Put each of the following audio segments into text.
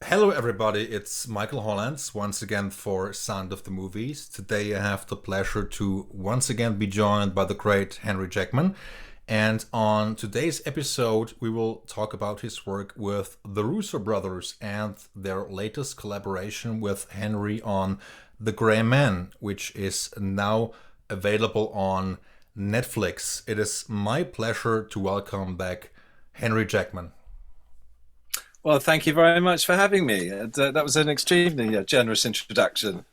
Hello, everybody. It's Michael Hollands once again for Sound of the Movies. Today, I have the pleasure to once again be joined by the great Henry Jackman. And on today's episode, we will talk about his work with the Russo brothers and their latest collaboration with Henry on The Greyman, which is now available on Netflix. It is my pleasure to welcome back Henry Jackman. Well, thank you very much for having me. That was an extremely generous introduction.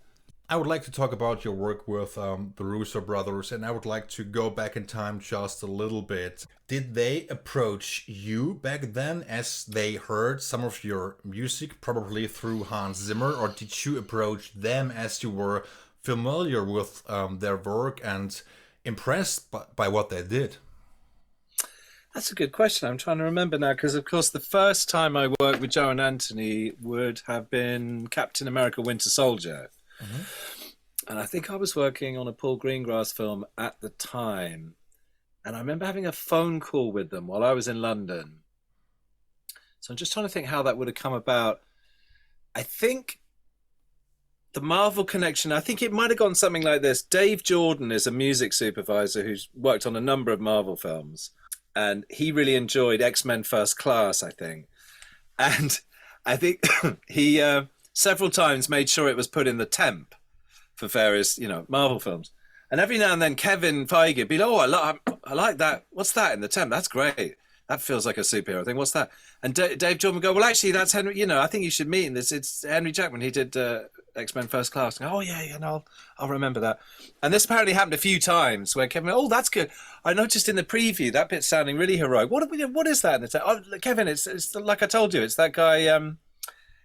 I would like to talk about your work with the Russo brothers, and I would like to go back in time just a little bit. Did they approach you back then as they heard some of your music, probably through Hans Zimmer, or did you approach them as you were familiar with their work and impressed by what they did? That's a good question. I'm trying to remember now, because of course the first time I worked with Joe and Anthony would have been Captain America Winter Soldier. Mm-hmm. And I think I was working on a Paul Greengrass film at the time. And I remember having a phone call with them while I was in London. So I'm just trying to think how that would have come about. I think the Marvel connection, I think it might have gone something like this. Dave Jordan is a music supervisor who's worked on a number of Marvel films. And he really enjoyed X-Men First Class, I think. And I think he several times made sure it was put in the temp for various, Marvel films. And every now and then Kevin Feige would be like, oh, I like that. What's that in the temp? That's great. That feels like a superhero thing. What's that? And Dave Jordan would go, well, actually, that's Henry. I think you should meet him. It's Henry Jackman. He did X-Men First Class. And, oh, yeah, I'll remember that. And this apparently happened a few times where Kevin, oh, that's good. I noticed in the preview that bit's sounding really heroic. What is that? And it's like, oh, Kevin, it's like I told you, it's that guy,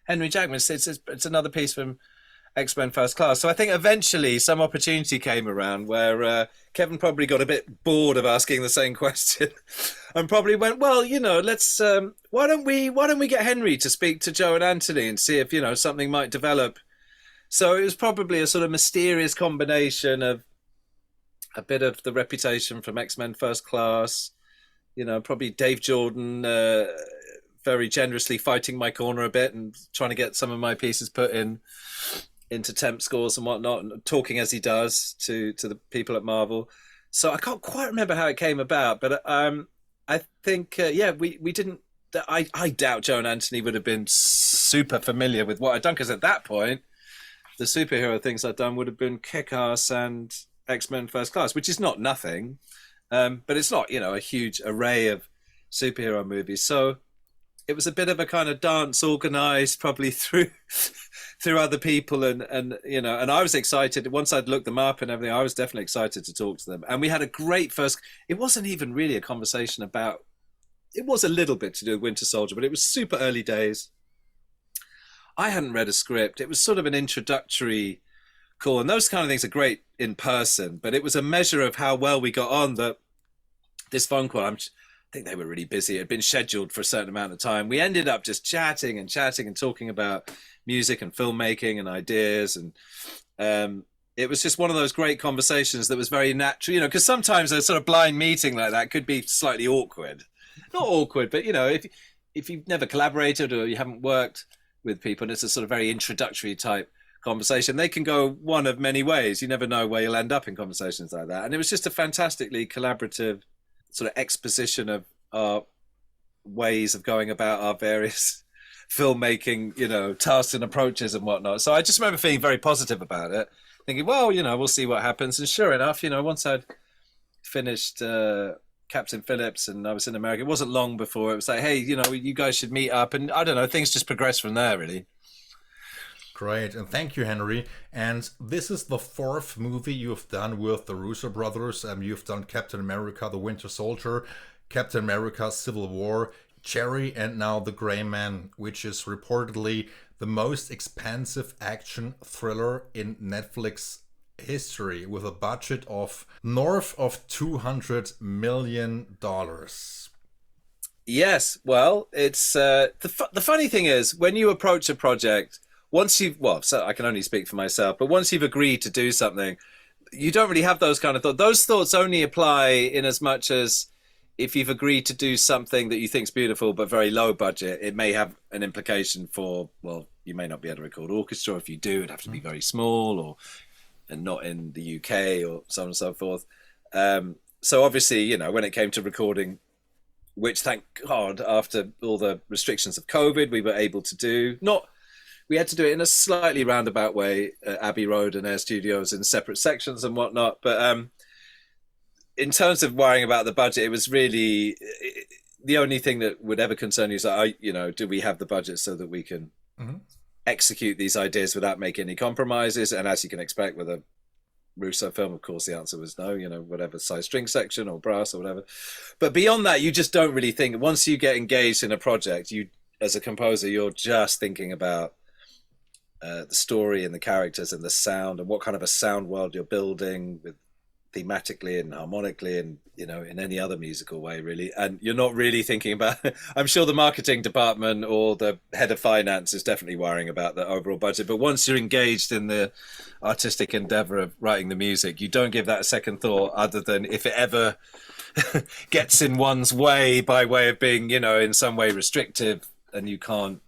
Henry Jackman. It's another piece from X-Men First Class. So I think eventually some opportunity came around where Kevin probably got a bit bored of asking the same question and probably went, well, let's why don't we get Henry to speak to Joe and Anthony and see if something might develop. So it was probably a sort of mysterious combination of a bit of the reputation from X-Men First Class, probably Dave Jordan very generously fighting my corner a bit and trying to get some of my pieces put into temp scores and whatnot, and talking as he does to the people at Marvel. So I can't quite remember how it came about, but I think, we didn't, I doubt Joe and Anthony would have been super familiar with what I'd done, because at that point, the superhero things I'd done would have been Kick-Ass and X-Men First Class, which is not nothing, but it's not, a huge array of superhero movies. So it was a bit of a kind of dance organized probably through other people. And I was excited. Once I'd looked them up and everything, I was definitely excited to talk to them. And we had a great it wasn't even really a conversation about, it was a little bit to do with Winter Soldier, but it was super early days. I hadn't read a script. It was sort of an introductory call. And those kind of things are great in person, but it was a measure of how well we got on that this phone call, I think they were really busy. It had been scheduled for a certain amount of time. We ended up just chatting and talking about music and filmmaking and ideas. And it was just one of those great conversations that was very natural, because sometimes a sort of blind meeting like that could be slightly awkward. Not awkward, but, if you've never collaborated or you haven't worked with people and it's a sort of very introductory type conversation, they can go one of many ways. You never know where you'll end up in conversations like that. And it was just a fantastically collaborative sort of exposition of our ways of going about our various filmmaking, tasks and approaches and whatnot. So I just remember feeling very positive about it, thinking, well, we'll see what happens. And sure enough, once I'd finished Captain Phillips and I was in America, it wasn't long before it was like, hey, you guys should meet up. And I don't know, things just progressed from there, really. Great, and thank you, Henry. And this is the fourth movie you've done with the Russo brothers. You've done Captain America, The Winter Soldier, Captain America, Civil War, Cherry, and now The Greyman, which is reportedly the most expensive action thriller in Netflix history, with a budget of north of $200 million. Yes, well, it's the funny thing is, when you approach a project, so I can only speak for myself, but once you've agreed to do something, you don't really have those kind of thoughts. Those thoughts only apply in as much as if you've agreed to do something that you think's beautiful but very low budget, it may have an implication for, well, you may not be able to record orchestra. If you do, it'd have to be very small and not in the UK or so on and so forth. So obviously, you know, when it came to recording, which thank God, after all the restrictions of COVID, we were able to do, we had to do it in a slightly roundabout way at Abbey Road and Air Studios in separate sections and whatnot. But in terms of worrying about the budget, it was really the only thing that would ever concern you is like, you know, do we have the budget so that we can execute these ideas without making any compromises? And as you can expect with a Russo film, of course, the answer was no, you know, whatever size string section or brass or whatever. But beyond that, you just don't really think. Once you get engaged in a project, you, as a composer, you're just thinking about the story and the characters and the sound and what kind of a sound world you're building with thematically and harmonically and, you know, in any other musical way, really. And you're not really thinking about, I'm sure the marketing department or the head of finance is definitely worrying about the overall budget. But once you're engaged in the artistic endeavor of writing the music, you don't give that a second thought, other than if it ever gets in one's way by way of being, you know, in some way restrictive and you can't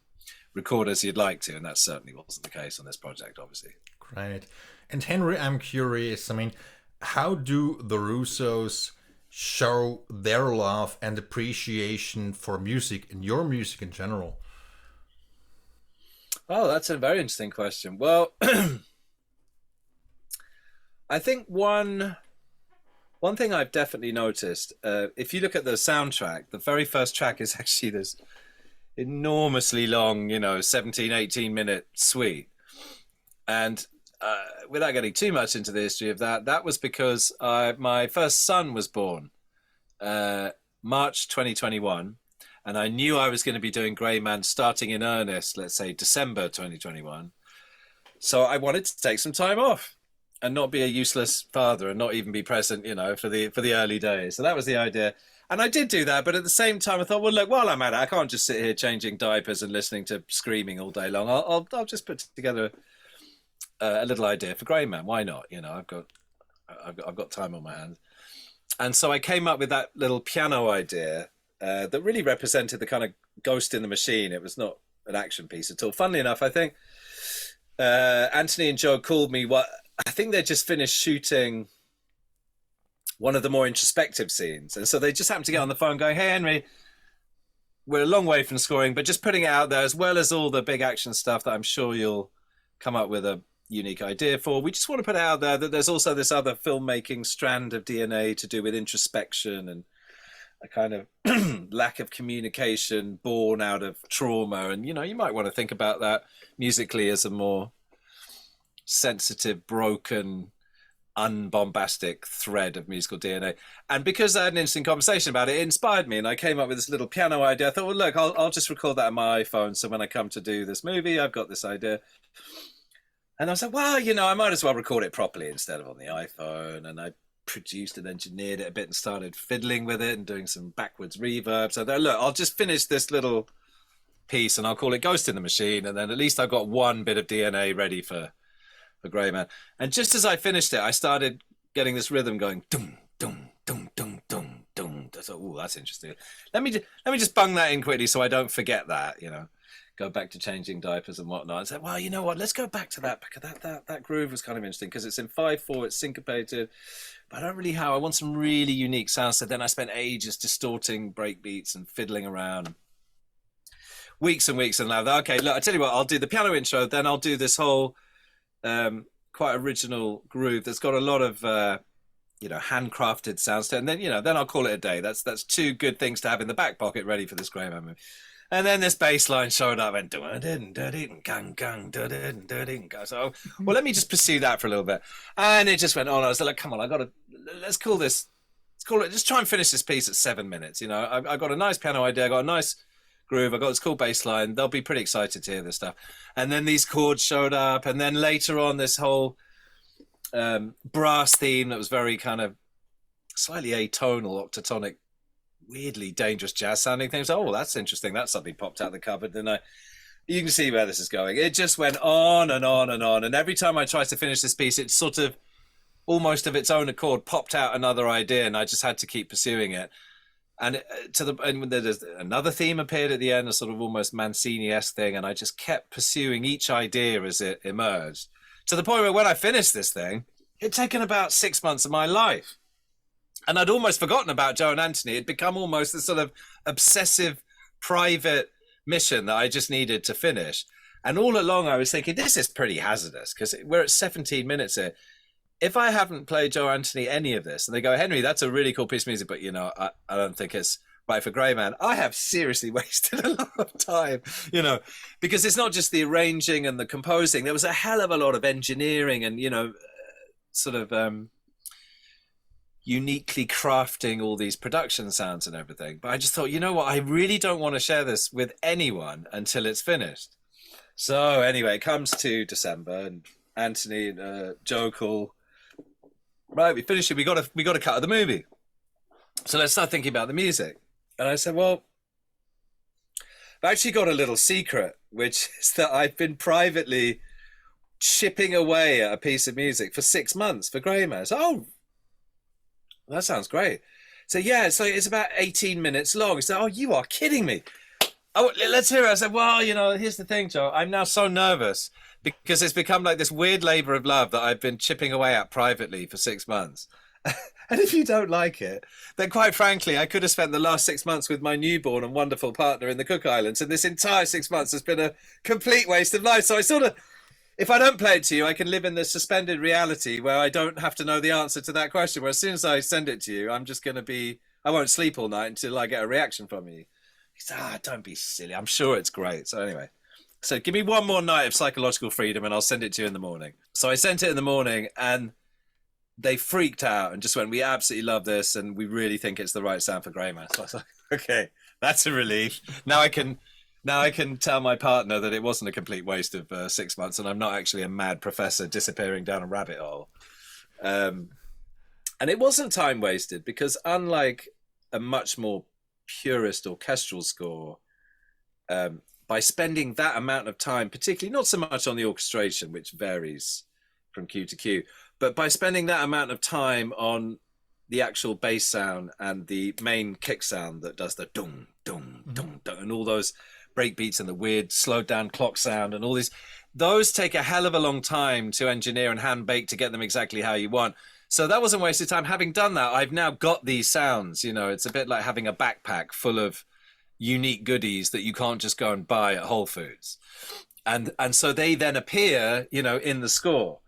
record as you'd like to. And that certainly wasn't the case on this project, obviously. Great. And Henry, I'm curious, I mean, how do the Russos show their love and appreciation for music and your music in general? Oh, that's a very interesting question. Well, I think one thing I've definitely noticed, if you look at the soundtrack, the very first track is actually this enormously long, you know, 17, 18-minute suite. And without getting too much into the history of that, that was because my first son was born March 2021, and I knew I was going to be doing Greyman starting in earnest, let's say December 2021. So I wanted to take some time off and not be a useless father and not even be present, you know, for the early days. So that was the idea. And I did do that, but at the same time I thought, well, look, while I'm at it, I can't just sit here changing diapers and listening to screaming all day long. I'll just put together a little idea for Greyman. Why not? You know, I've got time on my hands. And so I came up with that little piano idea that really represented the kind of ghost in the machine. It was not an action piece at all. Funnily enough, I think Anthony and Joe called me. I think they just finished shooting one of the more introspective scenes. And so they just happened to get on the phone going, hey, Henry, we're a long way from scoring, but just putting it out there, as well as all the big action stuff that I'm sure you'll come up with a unique idea for. We just want to put it out there that there's also this other filmmaking strand of DNA to do with introspection and a kind of lack of communication born out of trauma. And, you know, you might want to think about that musically as a more sensitive, broken, unbombastic thread of musical DNA. And because I had an interesting conversation about it, it inspired me. And I came up with this little piano idea. I thought, well, look, I'll just record that on my iPhone. So when I come to do this movie, I've got this idea. And I was like, well, you know, I might as well record it properly instead of on the iPhone. And I produced and engineered it a bit and started fiddling with it and doing some backwards reverb. So look, I'll just finish this little piece and I'll call it Ghost in the Machine. And then at least I've got one bit of DNA ready for Greyman. And just as I finished it, I started getting this rhythm going, dum, dum, dum, dum, dum, dum. I thought, oh, that's interesting. Let me just bung that in quickly so I don't forget that, you know. Go back to changing diapers and whatnot, and say, well, you know what? Let's go back to that because that groove was kind of interesting because it's in 5/4, it's syncopated, but I don't really I want some really unique sounds. So then I spent ages distorting break beats and fiddling around, weeks and weeks, and now okay, look, I tell you what, I'll do the piano intro, then I'll do this whole quite original groove that's got a lot of you know, handcrafted sounds to it, and then, you know, then I'll call it a day. That's two good things to have in the back pocket ready for this Greyman movie. And then this bass line showed up and so, well, let me just pursue that for a little bit. And it just went on. I was like, come on, let's call it, just try and finish this piece at 7 minutes. You know, I got a nice piano idea, I got a nice groove, I got this cool bass line. They'll be pretty excited to hear this stuff. And then these chords showed up. And then later on, this whole brass theme that was very kind of slightly atonal, octatonic, weirdly dangerous jazz sounding things. Oh, that's interesting. That suddenly popped out the cupboard. Then you can see where this is going. It just went on and on and on. And every time I tried to finish this piece, it sort of almost of its own accord popped out another idea, and I just had to keep pursuing it. And and there's another theme appeared at the end, a sort of almost Mancini-esque thing, and I just kept pursuing each idea as it emerged, to the point where when I finished this thing, it'd taken about 6 months of my life. And I'd almost forgotten about Joe and Anthony. It'd become almost this sort of obsessive, private mission that I just needed to finish. And all along I was thinking, this is pretty hazardous, because we're at 17 minutes here. If I haven't played Joe Anthony any of this, and they go, Henry, that's a really cool piece of music, but, you know, I don't think it's right for Greyman, I have seriously wasted a lot of time, you know, because it's not just the arranging and the composing. There was a hell of a lot of engineering and, you know, sort of uniquely crafting all these production sounds and everything. But I just thought, you know what, I really don't want to share this with anyone until it's finished. So anyway, it comes to December, and Anthony and Joe call, right, we finished it. We got a cut of the movie. So let's start thinking about the music. And I said, well, I've actually got a little secret, which is that I've been privately chipping away at a piece of music for 6 months for Greyman. So, oh, that sounds great. So yeah, so it's about 18 minutes long. So, oh, you are kidding me. Oh, let's hear it. I said, well, you know, here's the thing, Joe. I'm now so nervous because it's become like this weird labor of love that I've been chipping away at privately for 6 months. And if you don't like it, then quite frankly, I could have spent the last 6 months with my newborn and wonderful partner in the Cook Islands. And this entire 6 months has been a complete waste of life. So I sort of, if I don't play it to you, I can live in this suspended reality where I don't have to know the answer to that question. Where as soon as I send it to you, I'm just going to be, I won't sleep all night until I get a reaction from you. He said, don't be silly. I'm sure it's great. So anyway, so give me one more night of psychological freedom and I'll send it to you in the morning. So I sent it in the morning and they freaked out and just went, we absolutely love this and we really think it's the right sound for Greyman. So I was like, okay, that's a relief. Now I can tell my partner that it wasn't a complete waste of 6 months and I'm not actually a mad professor disappearing down a rabbit hole. And it wasn't time wasted because unlike a much more purist orchestral score, by spending that amount of time, particularly not so much on the orchestration, which varies from cue to cue, but by spending that amount of time on the actual bass sound and the main kick sound that does the dum, dum, dum, dum, and all those breakbeats and the weird slowed down clock sound and all these, those take a hell of a long time to engineer and hand bake to get them exactly how you want. So that wasn't wasted time. Having done that, I've now got these sounds. You know, it's a bit like having a backpack full of unique goodies that you can't just go and buy at Whole Foods. And so they then appear, you know, in the score.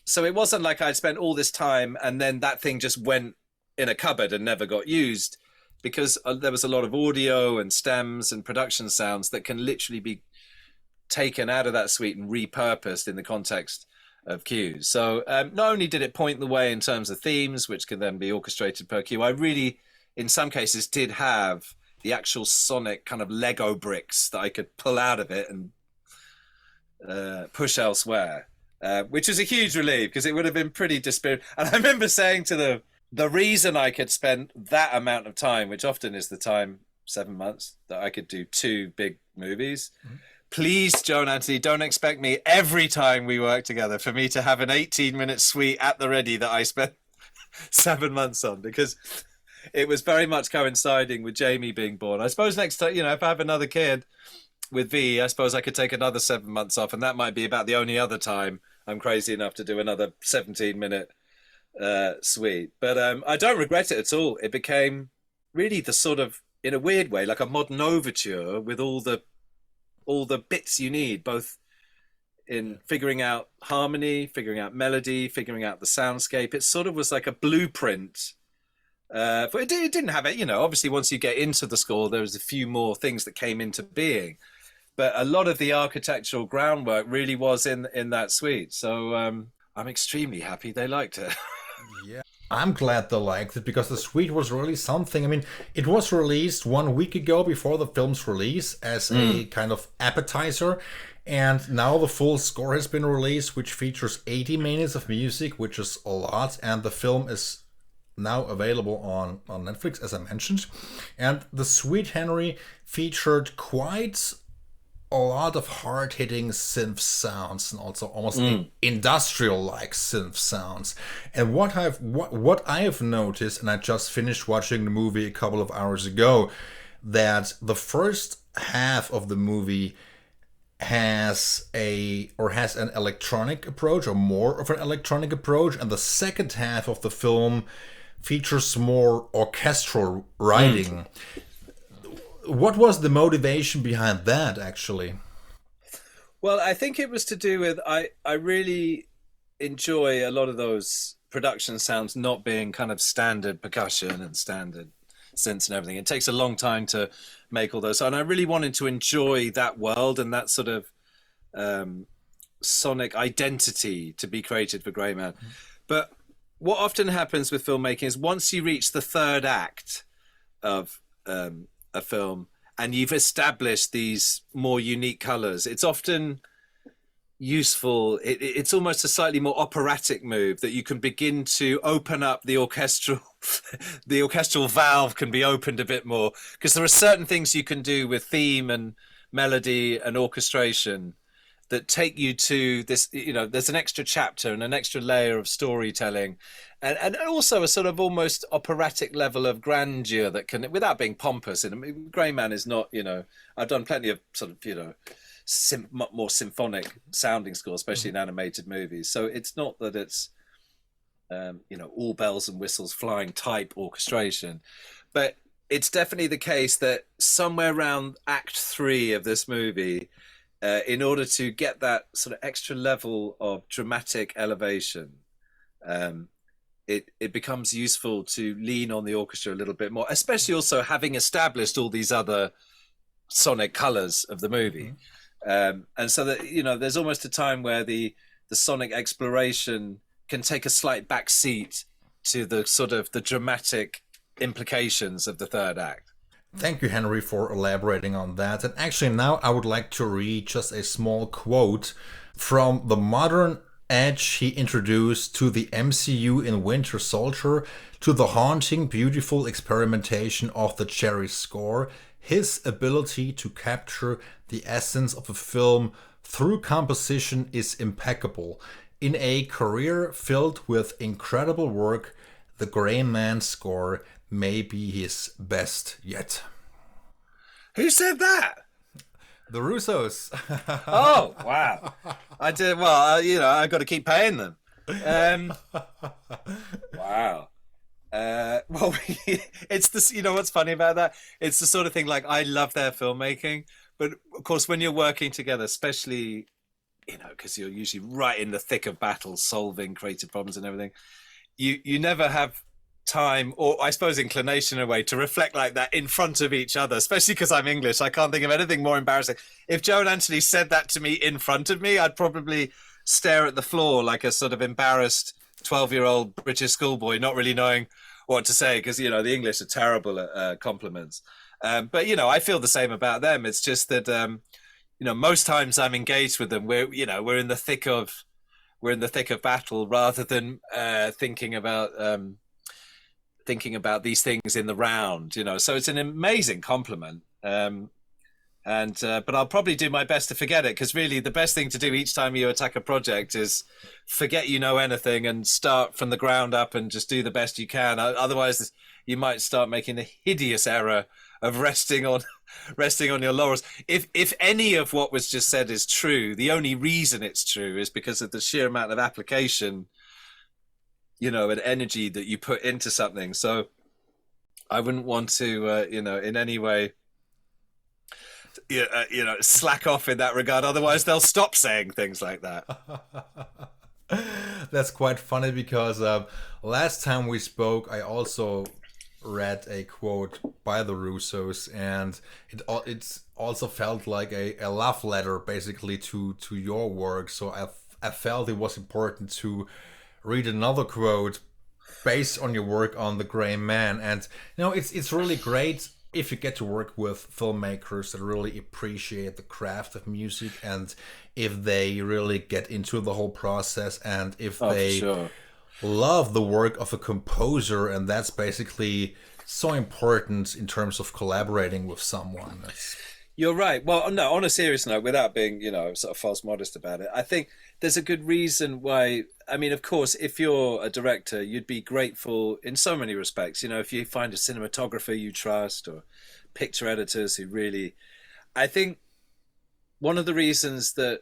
So it wasn't like I'd spent all this time and then that thing just went in a cupboard and never got used, because there was a lot of audio and stems and production sounds that can literally be taken out of that suite and repurposed in the context of cues. So not only did it point the way in terms of themes, which can then be orchestrated per cue, I really, in some cases, did have the actual sonic kind of Lego bricks that I could pull out of it and push elsewhere, which was a huge relief because it would have been pretty dispiriting. And I remember saying to them, the reason I could spend that amount of time, which often is the time, 7 months, that I could do 2 big movies, please, Joe and Anthony, don't expect me every time we work together for me to have an 18-minute suite at the ready that I spent 7 months on, because it was very much coinciding with Jamie being born. I suppose next time, you know, if I have another kid with V, I suppose I could take another 7 months off, and that might be about the only other time I'm crazy enough to do another 17-minute suite. But I don't regret it at all. It became really the sort of, in a weird way, like a modern overture with all the bits you need, both in figuring out harmony, figuring out melody, figuring out the soundscape. It sort of was like a blueprint. But it didn't have it, you know, obviously once you get into the score, there was a few more things that came into being. But a lot of the architectural groundwork really was in that suite. So I'm extremely happy they liked it. Yeah, I'm glad they liked it because the suite was really something. I mean, it was released 1 week ago before the film's release as a kind of appetizer. And now the full score has been released, which features 80 minutes of music, which is a lot. And the film is now available on Netflix, as I mentioned. And the suite, Henry, featured quite a lot of hard-hitting synth sounds and also almost industrial-like synth sounds. And what I have noticed, and I just finished watching the movie a couple of hours ago, that the first half of the movie has an electronic approach, or more of an electronic approach, and the second half of the film features more orchestral writing. What was the motivation behind that, actually? Well, I think it was to do with I really enjoy a lot of those production sounds not being kind of standard percussion and standard synths and everything. It takes a long time to make all those, and I really wanted to enjoy that world and that sort of sonic identity to be created for Greyman. But what often happens with filmmaking is once you reach the third act of a film and you've established these more unique colors, it's often useful. It's almost a slightly more operatic move that you can begin to open up the orchestral valve can be opened a bit more, because there are certain things you can do with theme and melody and orchestration that take you to this, there's an extra chapter and an extra layer of storytelling, and also a sort of almost operatic level of grandeur that can, without being pompous. And I mean, Greyman is not, I've done plenty of sort of, more symphonic sounding score, especially in animated movies. So it's not that it's, all bells and whistles flying type orchestration, but it's definitely the case that somewhere around Act 3 of this movie, in order to get that sort of extra level of dramatic elevation, it becomes useful to lean on the orchestra a little bit more, especially also having established all these other sonic colors of the movie. And so that, there's almost a time where the sonic exploration can take a slight back seat to the sort of the dramatic implications of the third act. Thank you, Henry, for elaborating on that. And actually now I would like to read just a small quote from the modern edge he introduced to the MCU in Winter Soldier, to the haunting, beautiful experimentation of the Cherry score. His ability to capture the essence of a film through composition is impeccable. In a career filled with incredible work, the Greyman score may be his best yet. Who said that? The Russos. Oh, wow. I did. Well, I've got to keep paying them. Wow. Well, it's this, what's funny about that? It's the sort of thing, like, I love their filmmaking, but of course, when you're working together, especially, because you're usually right in the thick of battle, solving creative problems and everything, you never have time, or I suppose inclination in a way, to reflect like that in front of each other, especially because I'm English. I can't think of anything more embarrassing. If Joe and Anthony said that to me in front of me, I'd probably stare at the floor like a sort of embarrassed 12-year-old British schoolboy, not really knowing what to say, because, the English are terrible at compliments. But, I feel the same about them. It's just that, most times I'm engaged with them, we're in the thick of battle, rather than thinking about these things in the round, so it's an amazing compliment. But I'll probably do my best to forget it, because really the best thing to do each time you attack a project is forget anything and start from the ground up and just do the best you can. Otherwise, you might start making the hideous error of resting on your laurels. If any of what was just said is true, the only reason it's true is because of the sheer amount of application, and energy that you put into something. So I wouldn't want to, in any way, slack off in that regard. Otherwise, they'll stop saying things like that. That's quite funny, because last time we spoke, I also read a quote by the Russos, and it also felt like a love letter, basically, to your work. So I felt it was important to read another quote based on your work on the Greyman. And it's really great if you get to work with filmmakers that really appreciate the craft of music, and if they really get into the whole process, and if they love the work of a composer. And that's basically so important in terms of collaborating with someone. You're right. Well, no, on a serious note, without being, sort of false modest about it, I think there's a good reason why. I mean, of course, if you're a director, you'd be grateful in so many respects. If you find a cinematographer you trust or picture editors who really. I think one of the reasons that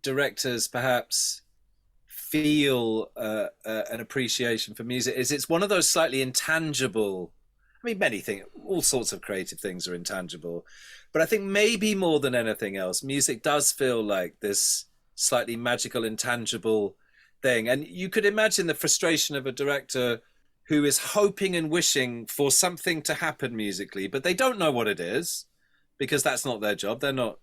directors perhaps feel an appreciation for music is it's one of those slightly intangible. I mean, many things, all sorts of creative things are intangible, but I think maybe more than anything else, music does feel like this slightly magical, intangible thing. And you could imagine the frustration of a director who is hoping and wishing for something to happen musically, but they don't know what it is because that's not their job. They're not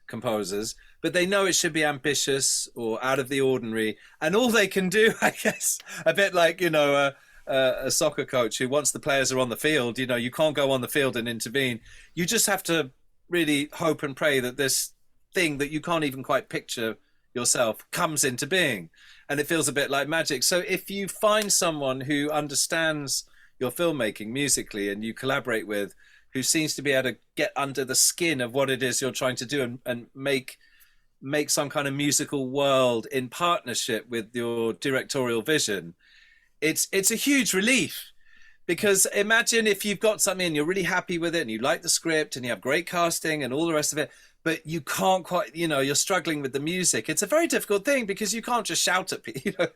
composers, but they know it should be ambitious or out of the ordinary. And all they can do, I guess, a bit like, a soccer coach who, once the players are on the field, you can't go on the field and intervene. You just have to really hope and pray that this thing that you can't even quite picture yourself comes into being. And it feels a bit like magic. So if you find someone who understands your filmmaking musically and you collaborate with, who seems to be able to get under the skin of what it is you're trying to do and make some kind of musical world in partnership with your directorial vision, it's a huge relief. Because imagine if you've got something and you're really happy with it and you like the script and you have great casting and all the rest of it, but you can't quite, you're struggling with the music. It's a very difficult thing because you can't just shout at people,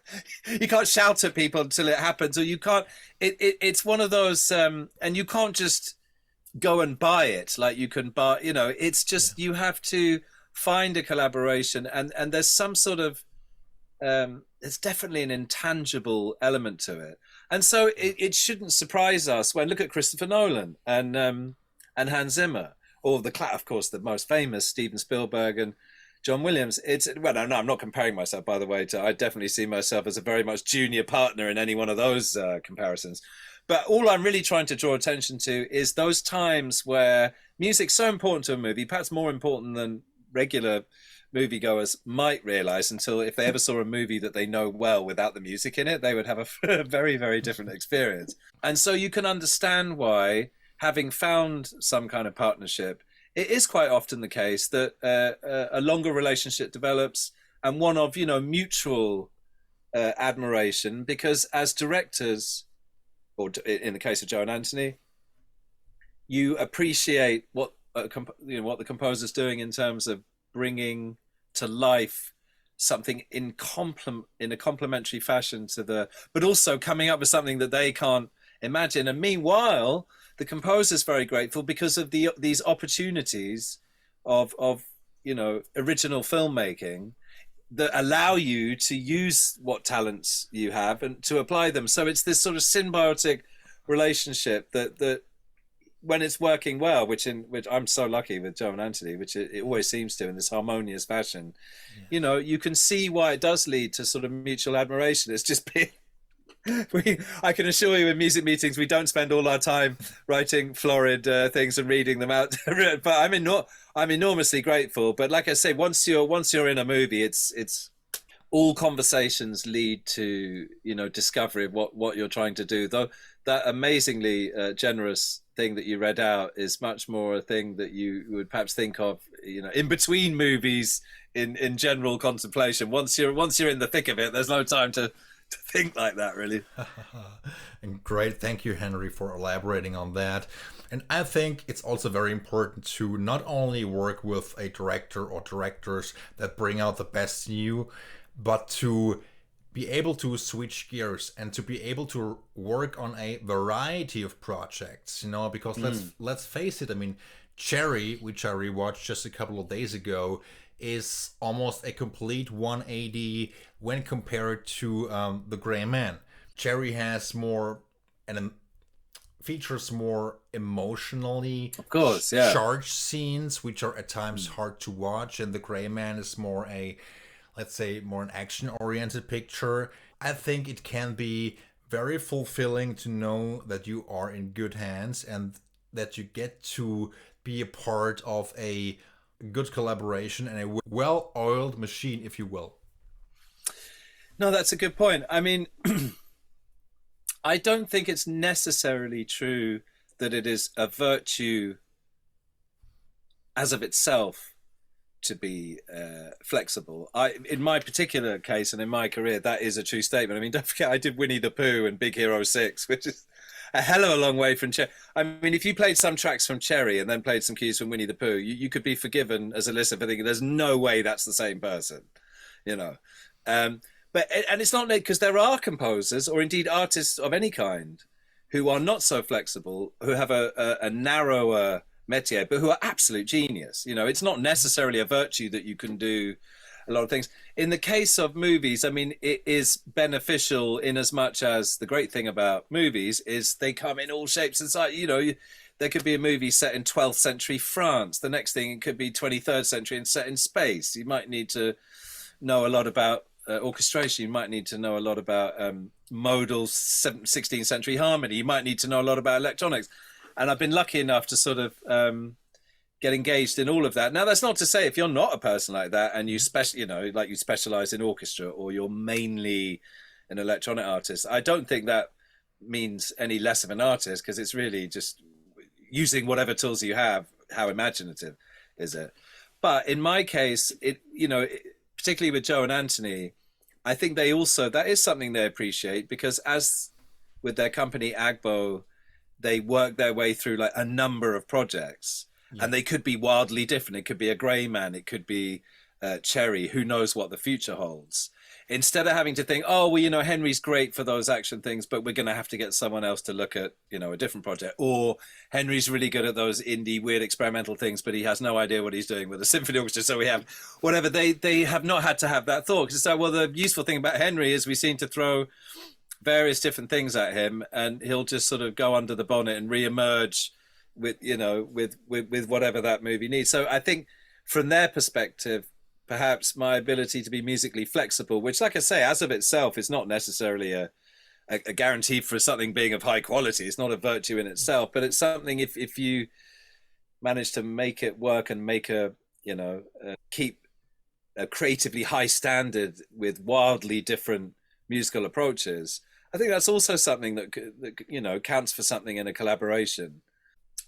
you can't shout at people until it happens, or you can't, it's one of those, and you can't just go and buy it like you can buy, it's just, you have to find a collaboration and there's some sort of, there's definitely an intangible element to it. And so it shouldn't surprise us when look at Christopher Nolan and Hans Zimmer, or of course, the most famous Steven Spielberg and John Williams. No, I'm not comparing myself, by the way. I definitely see myself as a very much junior partner in any one of those comparisons. But all I'm really trying to draw attention to is those times where music's so important to a movie, perhaps more important than regular moviegoers might realize, until if they ever saw a movie that they know well without the music in it, they would have a very, very different experience. And so you can understand why, having found some kind of partnership, it is quite often the case that a longer relationship develops, and one of, mutual admiration, because as directors, or in the case of Joe and Anthony, you appreciate what what the composer's doing in terms of bringing to life something in a complementary fashion to but also coming up with something that they can't imagine. And meanwhile, the composer's very grateful because of these opportunities of original filmmaking that allow you to use what talents you have and to apply them. So it's this sort of symbiotic relationship that when it's working well, which I'm so lucky with Joe and Anthony, which it always seems to in this harmonious fashion, yeah. You can see why it does lead to sort of mutual admiration. It's just been, I can assure you in music meetings, we don't spend all our time writing florid things and reading them out. But I'm enormously grateful. But like I say, once you're in a movie, it's all conversations lead to, discovery of what you're trying to do. Though that amazingly generous thing that you read out is much more a thing that you would perhaps think of, in between movies in general contemplation. Once you're in the thick of it, there's no time to think like that, really. And great. Thank you, Henry, for elaborating on that. And I think it's also very important to not only work with a director or directors that bring out the best in you, but to be able to switch gears and to be able to work on a variety of projects, because let's face it, I mean, Cherry, which I rewatched just a couple of days ago, is almost a complete 180 when compared to the Greyman. Cherry has more and features more emotionally of course, yeah, charged scenes, which are at times hard to watch, and the Greyman is more let's say, more an action-oriented picture. I think it can be very fulfilling to know that you are in good hands and that you get to be a part of a good collaboration and a well-oiled machine, if you will. No, that's a good point. I mean, I don't think it's necessarily true that it is a virtue as of itself to be flexible. In my particular case and in my career, that is a true statement. I mean, don't forget, I did Winnie the Pooh and Big Hero 6, which is a hell of a long way from Cherry. I mean, if you played some tracks from Cherry and then played some cues from Winnie the Pooh, you could be forgiven as a listener for thinking there's no way that's the same person, you know. But it's not because there are composers or indeed artists of any kind who are not so flexible, who have a narrower métier, but who are absolute genius. You know, it's not necessarily a virtue that you can do a lot of things. In the case of movies, I mean, it is beneficial in as much as the great thing about movies is they come in all shapes and sizes. You know, there could be a movie set in 12th century France. The next thing, it could be 23rd century and set in space. You might need to know a lot about orchestration. You might need to know a lot about modal 16th century harmony. You might need to know a lot about electronics. And I've been lucky enough to sort of get engaged in all of that. Now, that's not to say if you're not a person like that and you you specialize in orchestra or you're mainly an electronic artist, I don't think that means any less of an artist, because it's really just using whatever tools you have. How imaginative is it? But in my case, particularly with Joe and Anthony, I think that is something they appreciate, because as with their company Agbo, they work their way through like a number of projects, and they could be wildly different. It could be a Greyman, it could be Cherry. Who knows what the future holds? Instead of having to think, oh, well, Henry's great for those action things, but we're going to have to get someone else to look at, a different project. Or Henry's really good at those indie, weird experimental things, but he has no idea what he's doing with a symphony orchestra. So we have whatever. They have not had to have that thought. Because it's like, well, the useful thing about Henry is we seem to throw various different things at him, and he'll just sort of go under the bonnet and reemerge with whatever that movie needs. So I think from their perspective, perhaps my ability to be musically flexible, which, like I say, as of itself is not necessarily a guarantee for something being of high quality. It's not a virtue in itself, but it's something if you manage to make it work and make keep a creatively high standard with wildly different musical approaches, I think that's also something that counts for something in a collaboration,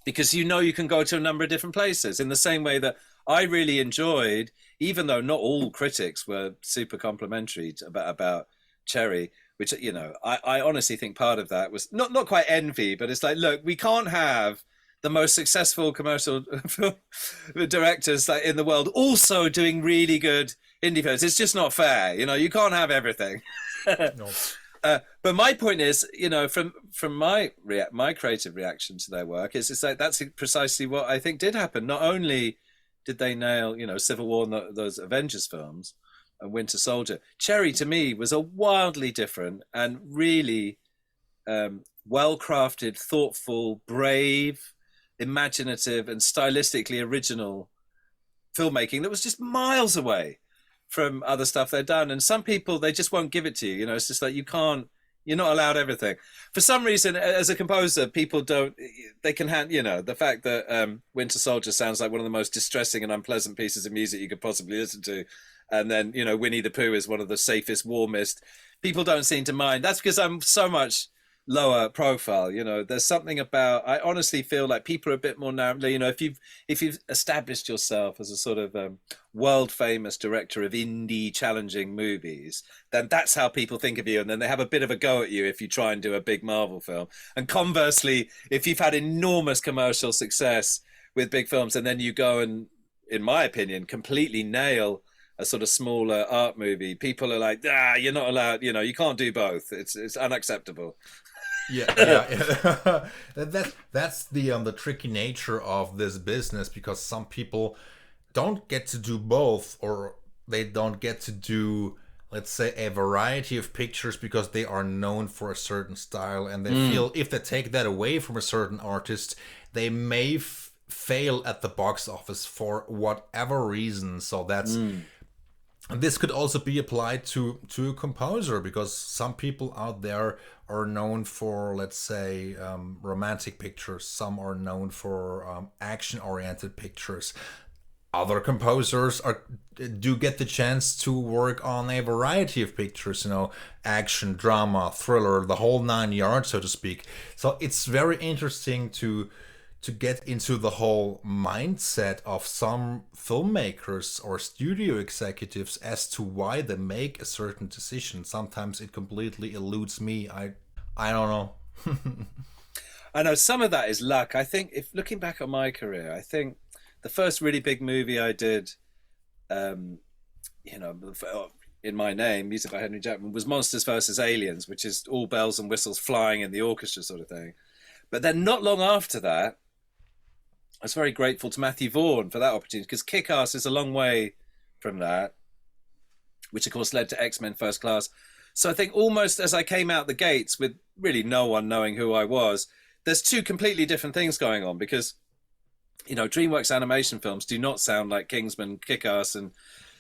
because you can go to a number of different places. In the same way that I really enjoyed, even though not all critics were super complimentary about Cherry, which I honestly think part of that was not quite envy, but it's like, look, we can't have the most successful commercial directors in the world also doing really good indie films. It's just not fair. You can't have everything. No. But my point is, from my creative reaction to their work is like that's precisely what I think did happen. Not only did they nail, Civil War and those Avengers films and Winter Soldier, Cherry to me was a wildly different and really well-crafted, thoughtful, brave, imaginative, and stylistically original filmmaking that was just miles away from other stuff they've done. And some people, they just won't give it to you. It's just like you're not allowed everything. For some reason, as a composer, people they can the fact that Winter Soldier sounds like one of the most distressing and unpleasant pieces of music you could possibly listen to. And then, Winnie the Pooh is one of the safest, warmest. People don't seem to mind. That's because I'm so much lower profile. There's something about, I honestly feel like people are a bit more narrow. If you've established yourself as a sort of world famous director of indie challenging movies, then that's how people think of you, and then they have a bit of a go at you if you try and do a big Marvel film. And conversely, if you've had enormous commercial success with big films and then you go and, in my opinion, completely nail a sort of smaller art movie, people are like, you're not allowed, you can't do both. It's unacceptable. Yeah. That's the tricky nature of this business, because some people don't get to do both, or they don't get to do, let's say, a variety of pictures because they are known for a certain style, and they feel if they take that away from a certain artist, they may fail at the box office for whatever reason. So that's and this could also be applied to a composer, because some people out there are known for, let's say, romantic pictures. Some are known for action-oriented pictures. Other composers do get the chance to work on a variety of pictures, action, drama, thriller, the whole 9 yards, so to speak. So it's very interesting to to get into the whole mindset of some filmmakers or studio executives as to why they make a certain decision. Sometimes it completely eludes me. I don't know. I know some of that is luck. I think if looking back at my career, I think the first really big movie I did, in my name, music by Henry Jackman, was Monsters vs. Aliens, which is all bells and whistles flying in the orchestra sort of thing. But then not long after that, I was very grateful to Matthew Vaughn for that opportunity, because Kick-Ass is a long way from that, which of course led to X-Men First Class. So I think almost as I came out the gates with really no one knowing who I was, there's two completely different things going on, because, DreamWorks animation films do not sound like Kingsman, Kick-Ass. And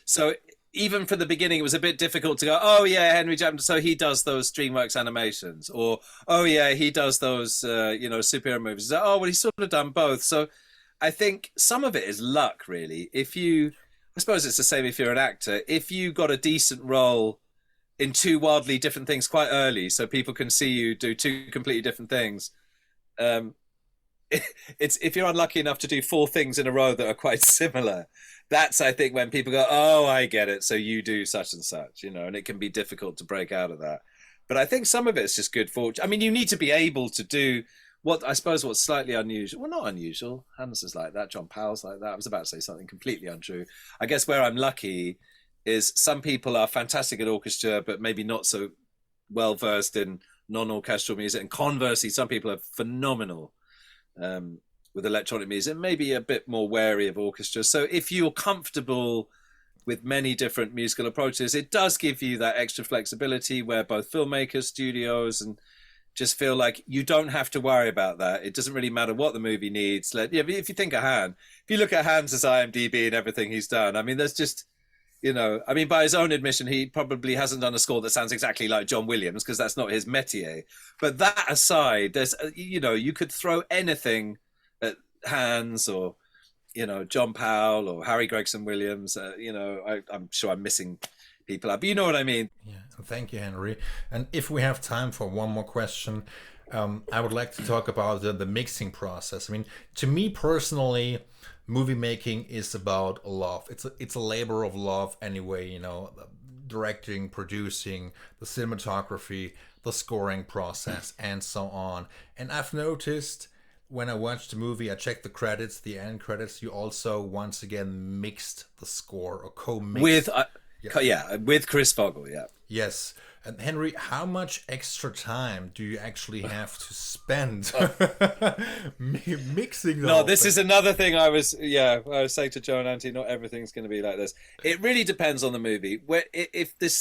so even for the beginning, it was a bit difficult to go, oh yeah, Henry Jackman, so he does those DreamWorks animations, or, oh yeah, he does those, superhero movies. Oh, well, he's sort of done both. So I think some of it is luck, really. I suppose it's the same if you're an actor. If you got a decent role in two wildly different things quite early, so people can see you do two completely different things, it's if you're unlucky enough to do four things in a row that are quite similar, that's, I think, when people go, oh, I get it, so you do such and such, and it can be difficult to break out of that. But I think some of it's just good fortune. I mean, you need to be able to do what's slightly unusual. Well, not unusual. Hans is like that. John Powell's like that. I was about to say something completely untrue. I guess where I'm lucky is some people are fantastic at orchestra, but maybe not so well versed in non-orchestral music. And conversely, some people are phenomenal with electronic music, maybe a bit more wary of orchestra. So if you're comfortable with many different musical approaches, it does give you that extra flexibility where both filmmakers, studios, and just feel like you don't have to worry about that. It doesn't really matter what the movie needs. If you think of Han, if you look at Hans' IMDb and everything he's done, I mean, there's just, by his own admission, he probably hasn't done a score that sounds exactly like John Williams, because that's not his métier. But that aside, there's, you could throw anything at Hans or, John Powell or Harry Gregson Williams. I'm sure I'm missing people out, but you know what I mean. Yeah, thank you, Henry. And if we have time for one more question, I would like to talk about the mixing process. I mean, to me personally, movie making is about love. It's a labor of love anyway. Directing, producing, the cinematography, the scoring process, and so on. And I've noticed when I watched the movie, I checked the credits, the end credits. You also once again mixed the score or co-mixed with. With Chris Vogel, yeah. Yes. And Henry, how much extra time do you actually have to spend mixing the No, this is another thing I was saying to Joe and Anthony, not everything's going to be like this. It really depends on the movie.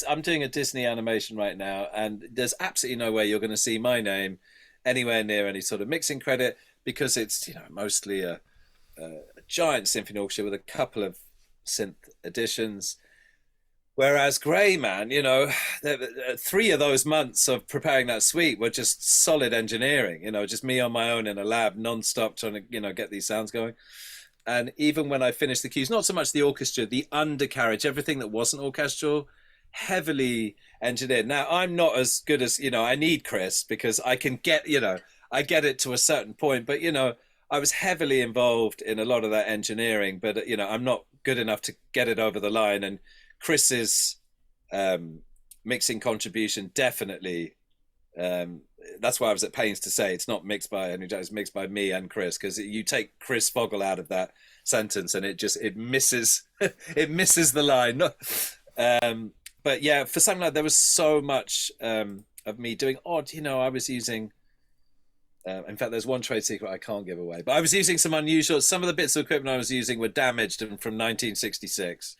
I'm doing a Disney animation right now, and there's absolutely no way you're going to see my name anywhere near any sort of mixing credit, because it's, mostly a giant symphony orchestra with a couple of synth additions. Whereas Greyman, 3 of those months of preparing that suite were just solid engineering, just me on my own in a lab, non-stop trying to, get these sounds going. And even when I finished the cues, not so much the orchestra, the undercarriage, everything that wasn't orchestral, heavily engineered. Now, I'm not as good as, I need Chris, because I can get, I get it to a certain point. But, I was heavily involved in a lot of that engineering, but, I'm not good enough to get it over the line. And Chris's mixing contribution definitely, that's why I was at pains to say it's not mixed by Henry Jackman, it's mixed by me and Chris, because you take Chris Vogel out of that sentence and it misses it misses the line. But yeah, for something like there was so much of me doing odd, I was using in fact, there's one trade secret I can't give away, but I was using some of the bits of equipment I was using were damaged and from 1966,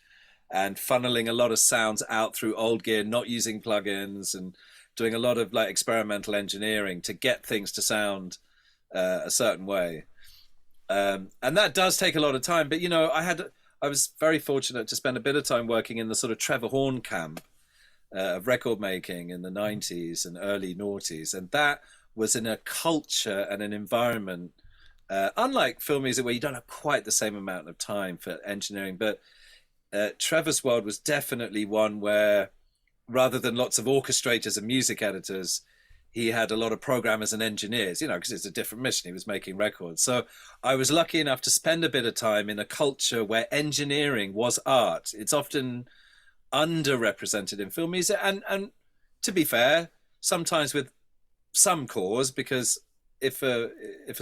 and funneling a lot of sounds out through old gear, not using plugins, and doing a lot of like experimental engineering to get things to sound a certain way. And that does take a lot of time, but I was very fortunate to spend a bit of time working in the sort of Trevor Horn camp of record making in the 90s and early noughties, and that was in a culture and an environment, unlike film music where you don't have quite the same amount of time for engineering, but Trevor's world was definitely one where, rather than lots of orchestrators and music editors, he had a lot of programmers and engineers, because it's a different mission. He was making records. So I was lucky enough to spend a bit of time in a culture where engineering was art. It's often underrepresented in film music. And to be fair, sometimes with some cause, because if a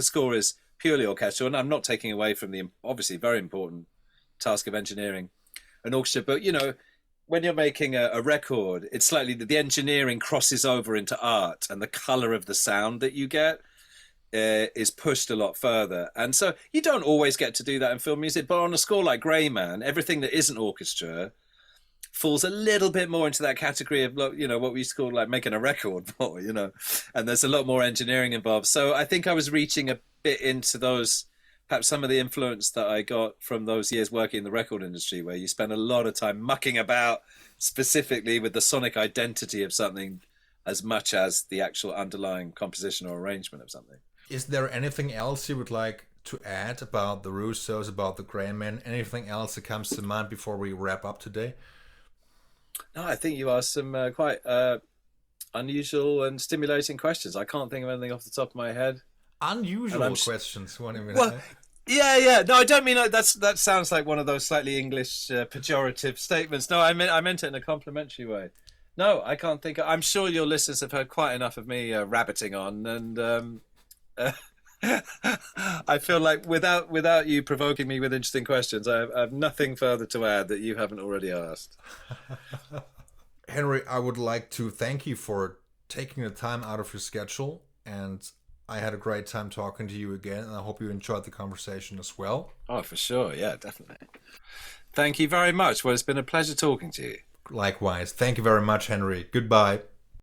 score is purely orchestral, and I'm not taking away from the obviously very important task of engineering an orchestra, but when you're making a record, it's slightly that the engineering crosses over into art, and the color of the sound that you get is pushed a lot further. And so you don't always get to do that in film music, but on a score like Greyman, everything that isn't orchestra falls a little bit more into that category of, what we used to call like making a record more, and there's a lot more engineering involved. So I think I was reaching a bit into those, perhaps some of the influence that I got from those years working in the record industry, where you spend a lot of time mucking about specifically with the sonic identity of something as much as the actual underlying composition or arrangement of something. Is there anything else you would like to add about the Russos, about the Greyman? Anything else that comes to mind before we wrap up today? No, I think you asked some quite unusual and stimulating questions. I can't think of anything off the top of my head. Unusual questions. Well, yeah. No, I don't mean that sounds like one of those slightly English pejorative statements. No, I meant it in a complimentary way. No, I can't think. I'm sure your listeners have heard quite enough of me rabbiting on, and I feel like without you provoking me with interesting questions, I have nothing further to add that you haven't already asked. Henry, I would like to thank you for taking the time out of your schedule, and I had a great time talking to you again, and I hope you enjoyed the conversation as well. Oh, for sure. Yeah, definitely. Thank you very much. Well, it's been a pleasure talking to you. Likewise. Thank you very much, Henry. Goodbye.